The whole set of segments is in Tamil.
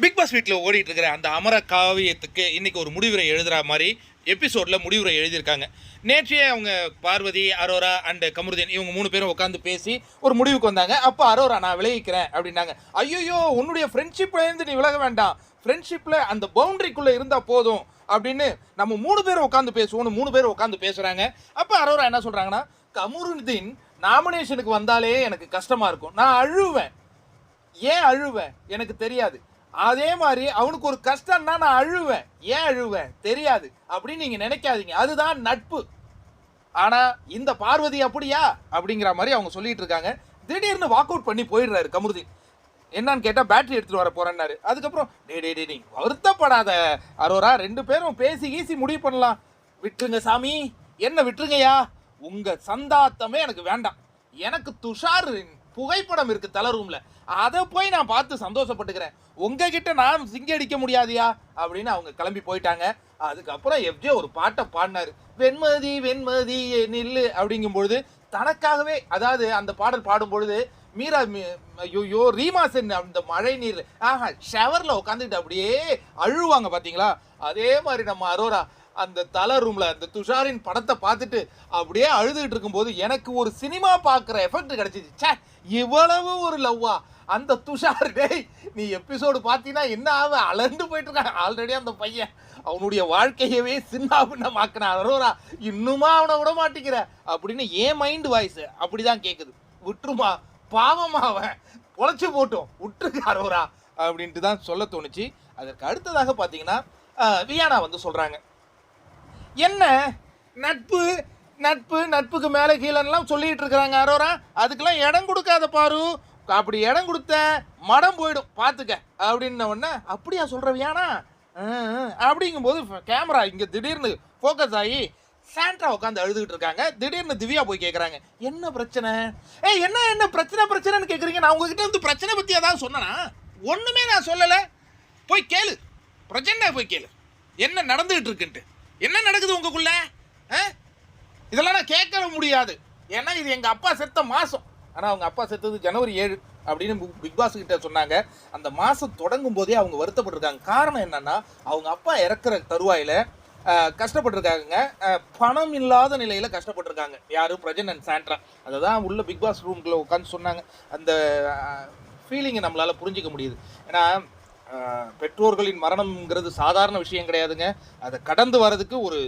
பிக் பாஸ் வீட்டில் ஓடிட்டு இருக்கிற அந்த அமர காவியத்துக்கு இன்னைக்கு ஒரு முடிவுரை எழுதுகிற மாதிரி எபிசோடில் முடிவுரை எழுதியிருக்காங்க. நேற்றையே அவங்க பார்வதி, அரோரா அண்ட் கமருதீன் இவங்க 3 பேரும் உட்காந்து பேசி ஒரு முடிவுக்கு வந்தாங்க. அப்போ அரோரா நான் விலகிக்கிறேன் அப்படின்னாங்க. ஐயோ உன்னுடைய ஃப்ரெண்ட்ஷிப்லேருந்து நீ விலக வேண்டாம், ஃப்ரெண்ட்ஷிப்பில் அந்த பவுண்டரிக்குள்ளே இருந்தால் போதும் அப்படின்னு நம்ம 3 பேரும் உட்காந்து பேசுவோம்னு 3 பேரும் உட்காந்து பேசுகிறாங்க. அப்போ அரோரா என்ன சொல்கிறாங்கன்னா, கமருதீன் நாமினேஷனுக்கு வந்தாலே எனக்கு கஷ்டமாக இருக்கும், நான் அழுவேன். ஏன் அழுவேன் எனக்கு தெரியாது. அதே மாதிரி அவனுக்கு ஒரு கஷ்டம்னா நான் அழுவேன். ஏன் அழுவேன் தெரியாது அப்படின்னு நீங்க நினைக்காதீங்க, அதுதான் நட்பு. ஆனா இந்த பார்வதி அப்படியா அப்படிங்கிற மாதிரி அவங்க சொல்லிட்டு இருக்காங்க. திடீர்னு வாக் அவுட் பண்ணி போயிடுறாரு கமருதீன். என்னன்னு கேட்டா பேட்டரி எடுத்துட்டு வர போறேன்னாரு. அதுக்கப்புறம் டே வருத்தப்படாத அரோரா, 2 பேரும் பேசி கீசி முடிவு பண்ணலாம். விட்டுருங்க சாமி, என்ன விட்டுருங்கய்யா, உங்க சந்தாத்தமே எனக்கு வேண்டாம். எனக்கு துஷார் புகைப்படம் இருக்கு தலை ரூம்ல, அதை போய் நான் பார்த்து சந்தோஷப்பட்டுக்கிறேன். உங்ககிட்ட நான் சிங்கி அடிக்க முடியாதியா அப்படின்னு அவங்க கிளம்பி போயிட்டாங்க. அதுக்கப்புறம் எஃப்ஜே ஒரு பாட்டை பாடினாரு, வெண்மதி வெண்மதி நில்லு அப்படிங்கும் பொழுது தனக்காகவே, அதாவது அந்த பாடல் பாடும் பொழுது மீரா ஐயோ ரீமா சென் அந்த மழை நீர் ஷவர்ல உட்காந்துக்கிட்டு அப்படியே அழுவாங்க பாத்தீங்களா. அதே மாதிரி நம்ம அரோரா அந்த தலை ரூம்ல அந்த துஷாரின் படத்தை பார்த்துட்டு அப்படியே அழுதுகிட்டு இருக்கும்போது எனக்கு ஒரு சினிமா பார்க்குற எஃபெக்ட் கிடைச்சிச்சு. சே, இவ்வளவு ஒரு லவ்வா அந்த துஷார். டேய் நீ எபிசோடு பார்த்தீங்கன்னா என்ன ஆக அலண்டு போயிட்டு இருக்கான் ஆல்ரெடி அந்த பையன். அவனுடைய வாழ்க்கையவே சின்னாபின்னமாக்குன அரோரா, இன்னுமா அவனை விட மாட்டேங்கிற அப்படின்னு என் மைண்ட் வாய்ஸ் அப்படிதான் கேட்குது. விட்டுருமா, பாவமா, அவன் பொழைச்சு போட்டோம், விட்டுருக்கு அரோரா அப்படின்ட்டு தான் சொல்ல தோணுச்சு. அதற்கு அடுத்ததாக பார்த்தீங்கன்னா வியானா வந்து சொல்றாங்க, என்ன நட்பு நட்பு நட்புக்கு மேலே கீழெல்லாம் சொல்லிட்டு இருக்கிறாங்க அரோரா, அதுக்கெல்லாம் இடம் கொடுக்காத பாரு, அப்படி இடம் கொடுத்த மடம் போயிடும் பார்த்துக்க அப்படின்ன உடனே அப்படியா சொல்கிற வியானா அப்படிங்கும்போது கேமரா இங்கே திடீர்னு ஃபோக்கஸ் ஆகி சாண்ட்ரா உட்காந்து அழுதுகிட்டு இருக்காங்க. திடீர்னு திவ்யா போய் கேட்குறாங்க, என்ன பிரச்சனை? என்ன பிரச்சனைன்னு கேட்குறீங்க? நான் உங்ககிட்ட வந்து பிரச்சனை பற்றி ஏதாவது சொன்னேன்னா? ஒன்றுமே நான் சொல்லலை, போய் கேளு, பிரச்சனை போய் கேளு என்ன நடந்துகிட்டு இருக்குன்ட்டு. என்ன நடக்குது உங்களுக்குள்ள? இதெல்லாம் நான் கேட்க முடியாது, ஏன்னா இது எங்கள் அப்பா செத்த மாதம். ஆனால் அவங்க அப்பா செத்தது ஜனவரி 7 அப்படின்னு பிக் பாஸ் கிட்ட சொன்னாங்க. அந்த மாதம் தொடங்கும் போதே அவங்க வருத்தப்பட்டிருக்காங்க. காரணம் என்னன்னா, அவங்க அப்பா இறக்குற தருவாயில் கஷ்டப்பட்டிருக்காங்க, பணம் இல்லாத நிலையில் கஷ்டப்பட்டிருக்காங்க. யாரு? Prajan and Sandra. அதை தான் உள்ள பிக் பாஸ் ரூம்குள்ளே உட்காந்து சொன்னாங்க. அந்த ஃபீலிங்கை நம்மளால் புரிஞ்சிக்க முடியுது. ஏன்னா பெற்றோர்களின் மரணம்ங்கிறது சாதாரண விஷயம் கிடையாதுங்க. அதை கடந்து வர்றதுக்கு ஒரு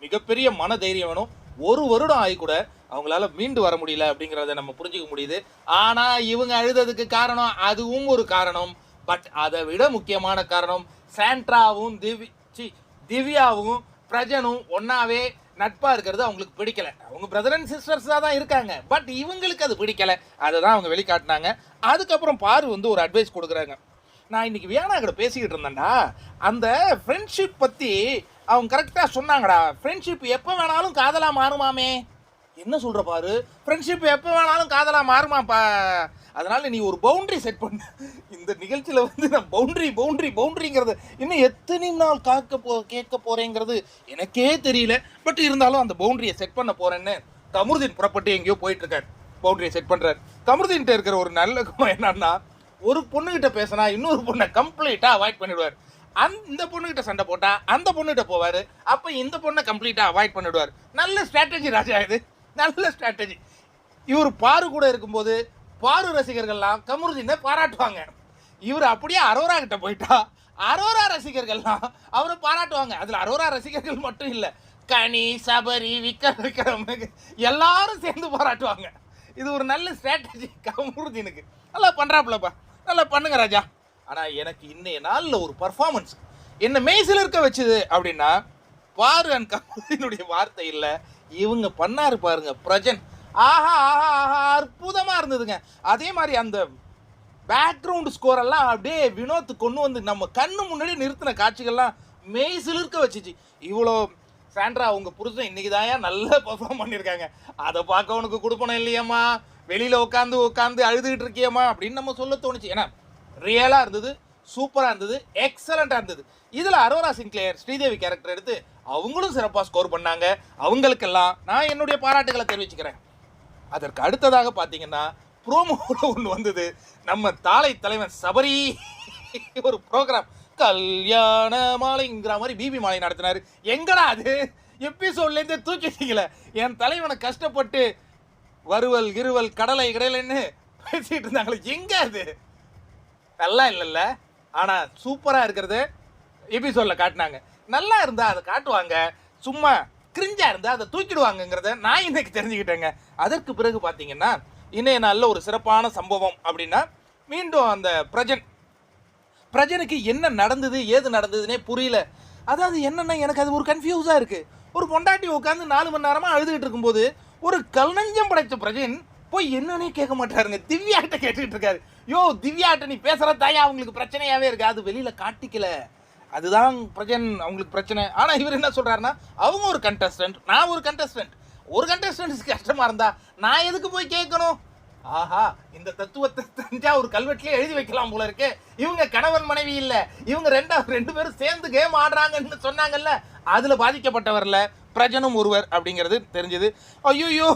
மிகப்பெரிய மன தைரியம் வேணும். 1 வருடம் ஆகி கூட அவங்களால மீண்டு வர முடியல அப்படிங்கிறத நம்ம புரிஞ்சிக்க முடியுது. ஆனால் இவங்க அழுததுக்கு காரணம் அதுவும் ஒரு காரணம். பட் அதை விட முக்கியமான காரணம் சாண்ட்ராவும் திவ்யாவும் பிரஜனும் ஒன்னாவே நட்பாக இருக்கிறது அவங்களுக்கு பிடிக்கல. அவங்க பிரதர் அண்ட் சிஸ்டர்ஸாக தான் இருக்காங்க, பட் இவங்களுக்கு அது பிடிக்கல. அதை தான் அவங்க வெளிக்காட்டினாங்க. அதுக்கப்புறம் பாரு வந்து ஒரு அட்வைஸ் கொடுக்குறாங்க. நான் இன்னைக்கு வியானா கூட பேசிக்கிட்டு இருந்தேன்டா, அந்த ஃப்ரெண்ட்ஷிப் பற்றி அவங்க கரெக்டாக சொன்னாங்கடா. ஃப்ரெண்ட்ஷிப் எப்போ வேணாலும் காதலாக மாறுமாமே. என்ன சொல்கிற பாரு, ஃப்ரெண்ட்ஷிப் எப்போ வேணாலும் காதலாக மாறுமாப்பா. அதனால் நீ ஒரு பவுண்ட்ரி செட் பண்ணு. இந்த நிகழ்ச்சியில் வந்து நான் பவுண்ட்ரிங்கிறது இன்னும் எத்தனை நாள் கேட்க போகிறேங்கிறது எனக்கே தெரியல. பட் இருந்தாலும் அந்த பவுண்ட்ரியை செட் பண்ண போகிறேன்னு கமருதீன் புறப்பட்டு எங்கேயோ போயிட்டுருக்கார். பவுண்ட்ரியை செட் பண்ணுறார். கமருதீன்கிட்ட இருக்கிற ஒரு நல்ல குணம் என்னன்னா, ஒரு பொண்ணுகிட்ட பேசினா இன்னொரு பொண்ணை கம்ப்ளீட்டாக அவாய்ட் பண்ணிவிடுவார். இந்த பொண்ணுகிட்ட சண்டை போட்டால் அந்த பொண்ணுகிட்ட போவார். அப்போ இந்த பொண்ணை கம்ப்ளீட்டாக அவாய்ட் பண்ணிவிடுவார். நல்ல ஸ்ட்ராட்டஜி ராஜா, இது நல்ல ஸ்ட்ராட்டஜி. இவர் பாரு கூட இருக்கும்போது பாரு ரசிகர்கள்லாம் கமருதீனை பாராட்டுவாங்க. இவர் அப்படியே அரோரா கிட்ட போயிட்டா அரோரா ரசிகர்கள்லாம் அவரை பாராட்டுவாங்க. அதில் அரோரா ரசிகர்கள் மட்டும் இல்லை, கனி, சபரி, விக்ரம் எல்லாரும் சேர்ந்து பாராட்டுவாங்க. இது ஒரு நல்ல ஸ்ட்ராட்டஜி கமருதீனுக்கு. நல்லா பண்ணுறாப்புலப்பா, நல்லா பண்ணுங்க ராஜா. ஆனால் எனக்கு இன்னைய நாளில் ஒரு பர்ஃபார்மன்ஸ் என்ன மெய்சில் இருக்க வச்சுது அப்படின்னா, பாரு அண்ட் கமருதீனுடைய வார்த்தை இல்லை, இவங்க பண்ணாரு பாருங்க பிரஜன். ஆஹா ஆஹா ஆஹா, அற்புதமாக இருந்ததுங்க. அதே மாதிரி அந்த பேக்ரவுண்டு ஸ்கோரெல்லாம் அப்படியே வினோத் கொண்டு வந்து நம்ம கண்ணு முன்னாடி நிறுத்தின காட்சிகள்லாம் மெய்சில் இருக்க வச்சுச்சு. இவ்வளோ சாண்ட்ரா அவங்க புருஷன் இன்னைக்கு தான் நல்லா பர்ஃபார்ம் பண்ணியிருக்காங்க. அதை பார்க்க உனக்கு கொடுப்பணும் இல்லையம்மா, வெளியில் உட்காந்து அழுதுகிட்டு இருக்கியம்மா அப்படின்னு நம்ம சொல்ல தோணுச்சு. ஏன்னா ரியலாக இருந்தது, சூப்பராக இருந்தது, எக்ஸலண்ட்டாக இருந்தது. இதில் அரோரா சின்க்ளேயர் ஸ்ரீதேவி கேரக்டர் எடுத்து அவங்களும் சிறப்பாக ஸ்கோர் பண்ணாங்க. அவங்களுக்கெல்லாம் நான் என்னுடைய பாராட்டுகளை தெரிவிச்சுக்கிறேன். அதற்கு அடுத்ததாக பார்த்தீங்கன்னா ப்ரோமோவில் ஒன்று வந்தது, நம்ம தாலை தலைவன் சபரி ஒரு ப்ரோக்ராம் கல்யாண மாலைங்கிற மாதிரி பிபி மாலை நடத்தினாரு. எங்கடா அது எபிசோட்லேருந்து தூக்கிட்டீங்களே. என் தலைவனை கஷ்டப்பட்டு வறுவல் இருவல் கடலை கடலைன்னு பேசிட்டு இருந்தாங்களே, எங்க அது? நல்லா இல்லைல்ல. ஆனால் சூப்பராக இருக்கிறது எபிசோடில் காட்டினாங்க. நல்லா இருந்தால் அதை காட்டுவாங்க, சும்மா கிரிஞ்சாக இருந்தால் அதை தூக்கிடுவாங்கங்கிறத நான் இன்னைக்கு தெரிஞ்சுக்கிட்டேங்க. அதற்கு பிறகு பார்த்தீங்கன்னா இன்றைய நாளில் ஒரு சிறப்பான சம்பவம் அப்படின்னா, மீண்டும் அந்த பிரஜனுக்கு என்ன நடந்தது ஏது நடந்ததுன்னே புரியல. அதாவது என்னென்னா எனக்கு அது ஒரு கன்ஃபியூஸாக இருக்குது. ஒரு பொண்டாட்டி உட்காந்து 4 மணி நேரமாக அழுதுகிட்டு இருக்கும்போது ஒரு கல்நஞ்சம் படைத்த பிரஜன் போய் என்னன்னே கேட்க மாட்டாருங்க, திவ்யாட்ட கேட்டுக்கிட்டு இருக்காரு. யோ திவ்யாட்ட நீ பேசுகிற தாயா அவங்களுக்கு பிரச்சனையாகவே இருக்கு, அது வெளியில் காட்டிக்கல, அதுதான் பிரஜன் அவங்களுக்கு பிரச்சனை. ஆனால் இவர் என்ன சொல்கிறாருன்னா, அவங்க ஒரு கண்டஸ்டன்ட், நான் ஒரு கண்டஸ்டன்ட், ஒரு கண்டஸ்டன்ட்ஸ்க்கு கஷ்டமாக இருந்தா நான் எதுக்கு போய் கேட்கணும்? ஆஹா, இந்த தத்துவத்தை தஞ்சாவூர் கல்வெட்டிலே எழுதி வைக்கலாம் போல இருக்கு. இவங்க கணவன் மனைவி இல்ல, இவங்க ரெண்டு பேரும் சேர்ந்து கேம் ஆடுறாங்கன்னு சொன்னாங்கல்ல, அதுல பாதிக்கப்பட்டவர்ல பிரஜனும் ஒருவர் அப்படிங்கிறது தெரிஞ்சது. ஐயோ,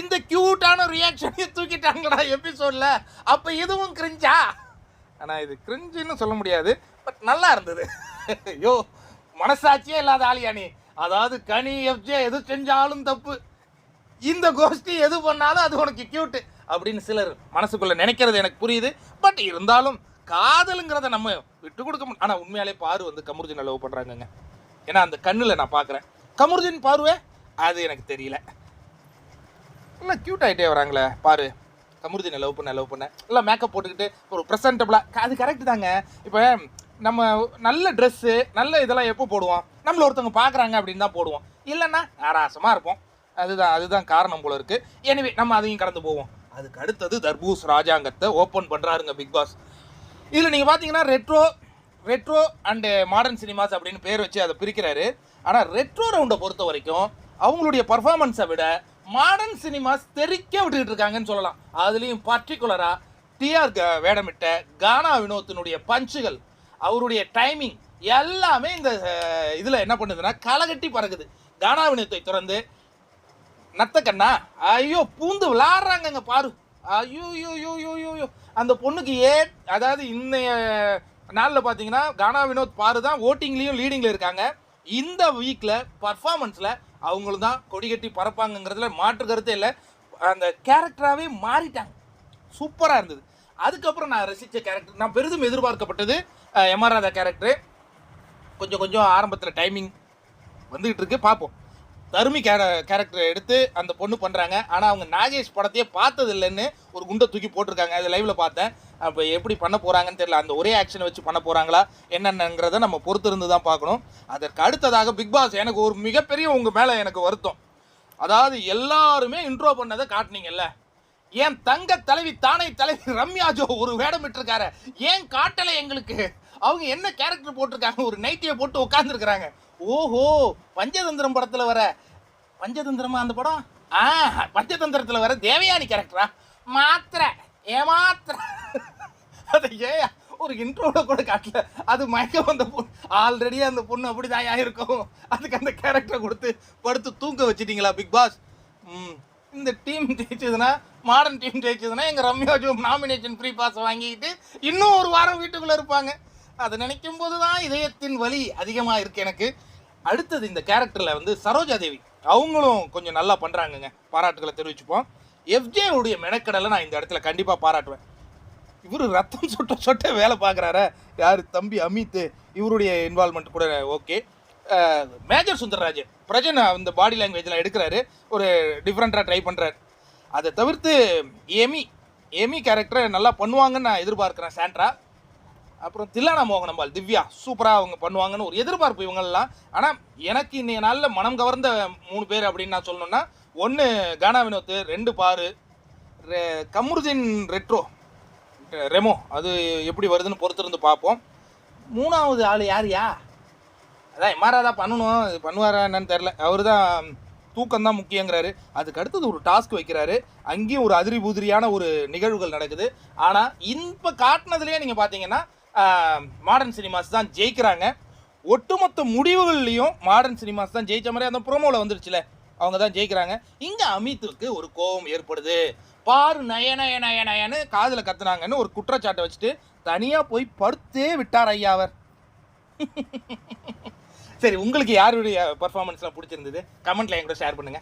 இந்த கியூட்டான ரியாக்ஷனை தூக்கிட்டாங்களா எபிசோட்ல. அப்ப இதுவும் கிரிஞ்சா? ஆனா இது கிரிஞ்சுன்னு சொல்ல முடியாது, பட் நல்லா இருந்தது. ஐயோ, மனசாட்சியே இல்லாத ஆளியா நீ. அதாவது கனி எஃப்ஜே எது செஞ்சாலும் தப்பு, இந்த கோஷ்டி எது பண்ணாலும் அது உனக்கு கியூட்டு அப்படின்னு சிலர் மனசுக்குள்ள நினைக்கிறது எனக்கு புரியுது. பட் இருந்தாலும் காதலுங்கிறத நம்ம விட்டு கொடுக்க முடியும். ஆனால் உண்மையாலே பாரு வந்து கமருதீனை லவ் பண்ணுறாங்கங்க. ஏன்னா அந்த கண்ணில் நான் பார்க்குறேன். கமருதீன் பாருவே அது எனக்கு தெரியல, இல்லை க்யூட் ஆகிட்டே வராங்களே பாரு. கமருதீனை லவ் பண்ண இல்லை மேக்கப் போட்டுக்கிட்டு ஒரு ப்ரெசன்டபுளாக, அது கரெக்டு தாங்க. இப்போ நம்ம நல்ல ட்ரெஸ்ஸு நல்ல இதெல்லாம் எப்போ போடுவோம்? நம்மளை ஒருத்தவங்க பார்க்குறாங்க அப்படின்னு தான் போடுவோம், இல்லைன்னா ஆராசமாக இருப்போம். அதுதான் காரணம் போல இருக்குது. எனவே நம்ம அதையும் கடந்து போவோம். அதுக்கு அடுத்தது தர்பூஸ் ராஜாங்கத்தை ஓப்பன் பண்ணுறாருங்க பிக் பாஸ். இதில் நீங்கள் பார்த்தீங்கன்னா ரெட்ரோ அண்டு மாடர்ன் சினிமாஸ் அப்படின்னு பேர் வச்சு அதை பிரிக்கிறாரு. ஆனால் ரெட்ரோ ரவுண்டை பொறுத்த வரைக்கும் அவங்களுடைய பர்ஃபார்மன்ஸை விட மாடர்ன் சினிமாஸ் தெறிக்க விட்டுக்கிட்டு இருக்காங்கன்னு சொல்லலாம். அதுலேயும் பர்டிகுலராக டிஆர் வேடமிட்ட கானா வினோத்தினுடைய பஞ்சுகள், அவருடைய டைமிங் எல்லாமே இந்த இதில் என்ன பண்ணுதுன்னா களகட்டி பறக்குது. கானா வினோத்தை திறந்து நத்த கண்ணா ஐயோ பூந்து விளாடுறாங்கங்க பாரு. ஐயோ அந்த பொண்ணுக்கு அதாவது இன்னைய நாளில் பார்த்தீங்கன்னா கானா வினோத் பாரு தான் ஓட்டிங்லேயும் லீடிங்கில் இருக்காங்க. இந்த வீக்கில் பர்ஃபார்மன்ஸில் அவங்களும் தான் கொடிகட்டி பறப்பாங்கங்கிறதுல மாற்று கருத்தே இல்லை. அந்த கேரக்டராகவே மாறிட்டாங்க, சூப்பராக இருந்தது. அதுக்கப்புறம் நான் ரசித்த கேரக்டர், நான் பெரிதும் எதிர்பார்க்கப்பட்டது எம்ஆர் ராதா கேரக்டரு. கொஞ்சம் ஆரம்பத்தில் டைமிங் வந்துக்கிட்டு இருக்கு, பார்ப்போம். தருமி கேரக்டரை எடுத்து அந்த பொண்ணு பண்ணுறாங்க. ஆனால் அவங்க நாகேஷ் படத்தையே பார்த்தது இல்லைன்னு ஒரு குண்டை தூக்கி போட்டிருக்காங்க. அது லைவில் பார்த்தேன். அப்போ எப்படி பண்ண போகிறாங்கன்னு தெரியல. அந்த ஒரே ஆக்ஷனை வச்சு பண்ண போகிறாங்களா என்னென்னங்கிறத நம்ம பொறுத்து இருந்து தான் பார்க்கணும். அதற்கு அடுத்ததாக பிக் பாஸ், எனக்கு ஒரு மிகப்பெரிய உங்கள் மேலே எனக்கு வருத்தம். அதாவது எல்லாருமே இன்ட்ரோ பண்ணதை காட்டினீங்கல்ல, ஏன் தங்க தலைவி தானே தலைவி ரம்யாஜோ ஒரு வேடம் விட்டுருக்காரு, ஏன் காட்டலை எங்களுக்கு? அவங்க என்ன கேரக்டர் போட்டிருக்காங்க, ஒரு நைட்டியை போட்டு உட்காந்துருக்குறாங்க. ஓஹோ, பஞ்சதந்திரம் படத்தில் வர பஞ்சதந்திரமா அந்த படம்? பஞ்சதந்திரத்தில் வர தேவயானி கேரக்டரா? ஏமாத்திர அதை ஏன் ஒரு இன்ட்ரோட கூட காட்டல. அது மயக்க வந்த பொண்ணு, ஆல்ரெடி அந்த பொண்ணு அப்படி தான் இருக்கும். அதுக்கு அந்த கேரக்டரை கொடுத்து படுத்து தூங்க வச்சிட்டிங்களா பிக் பாஸ்? இந்த டீம் ஜெயிச்சதுன்னா, மாடர்ன் டீம் ஜெயிச்சதுன்னா எங்கள் ரம்யாஜோ நாமினேஷன் ஃப்ரீ பாஸ் வாங்கிக்கிட்டு இன்னும் ஒரு வாரம் வீட்டுக்குள்ளே இருப்பாங்க. அதை நினைக்கும் போது தான் இதயத்தின் வலி அதிகமாக இருக்குது எனக்கு. அடுத்தது இந்த கேரக்டரில் வந்து சரோஜா தேவி, அவங்களும் கொஞ்சம் நல்லா பண்ணுறாங்கங்க, பாராட்டுகளை தெரிவிச்சுப்போம். எஃப்ஜே உடைய மெனக்கடலை நான் இந்த இடத்துல கண்டிப்பாக பாராட்டுவேன். இவர் ரத்தம் சொட்ட வேலை பார்க்குறாரு, யார் தம்பி அமித், இவருடைய இன்வால்மெண்ட் கூட ஓகே. மேஜர் சுந்தரராஜ் பிரஜன் அந்த பாடி லாங்குவேஜ்லாம் எடுக்கிறாரு, ஒரு டிஃப்ரெண்ட்டாக ட்ரை பண்ணுறாரு. அதை தவிர்த்து ஏமி கேரக்டரை நல்லா பண்ணுவாங்கன்னு நான் எதிர்பார்க்குறேன். சாண்ட்ரா, அப்புறம் தில்லானா மோகனம்பால் திவ்யா சூப்பராக அவங்க பண்ணுவாங்கன்னு ஒரு எதிர்பார்ப்பு இவங்கெல்லாம். ஆனால் எனக்கு இன்றைய நாளில் மனம் கவர்ந்த 3 பேர் அப்படின்னு நான் சொல்லணுன்னா, 1 கானா வினோத், 2 பாரு, கமருதீன் ரெமோ, அது எப்படி வருதுன்னு பொறுத்திருந்து பார்ப்போம். 3வது ஆள் யாரையா? அதான் எம்ஆர் ராதா பண்ணணும், இது பண்ணுவாரா என்னன்னு தெரில. அவர் தான் தூக்கம்தான் முக்கியங்கிறாரு. அதுக்கு அடுத்தது ஒரு டாஸ்க் வைக்கிறாரு, அங்கேயும் ஒரு அதிரி பூதிரியான ஒரு நிகழ்வுகள் நடக்குது. ஆனால் இப்போ காட்டினதுலேயே நீங்கள் பார்த்தீங்கன்னா மாடர்ன் சினிமாஸ் தான் ஜெயிக்கிறாங்க. ஒட்டுமொத்த முடிவுகள்லையும் மாடர்ன் சினிமாஸ் தான் ஜெயிச்ச மாதிரி அந்த ப்ரோமோவில் வந்துருச்சுல, அவங்க தான் ஜெயிக்கிறாங்க. இங்கே அமித்துக்கு ஒரு கோபம் ஏற்படுது. பாரு நயனு காதில் கத்துனாங்கன்னு ஒரு குற்றச்சாட்டை வச்சுட்டு தனியா போய் படுத்தே விட்டார் ஐயா அவர். சரி, உங்களுக்கு யாருடைய பர்ஃபார்மன்ஸ்லாம் பிடிச்சிருந்தது கமெண்ட்ல என் கூட ஷேர் பண்ணுங்க.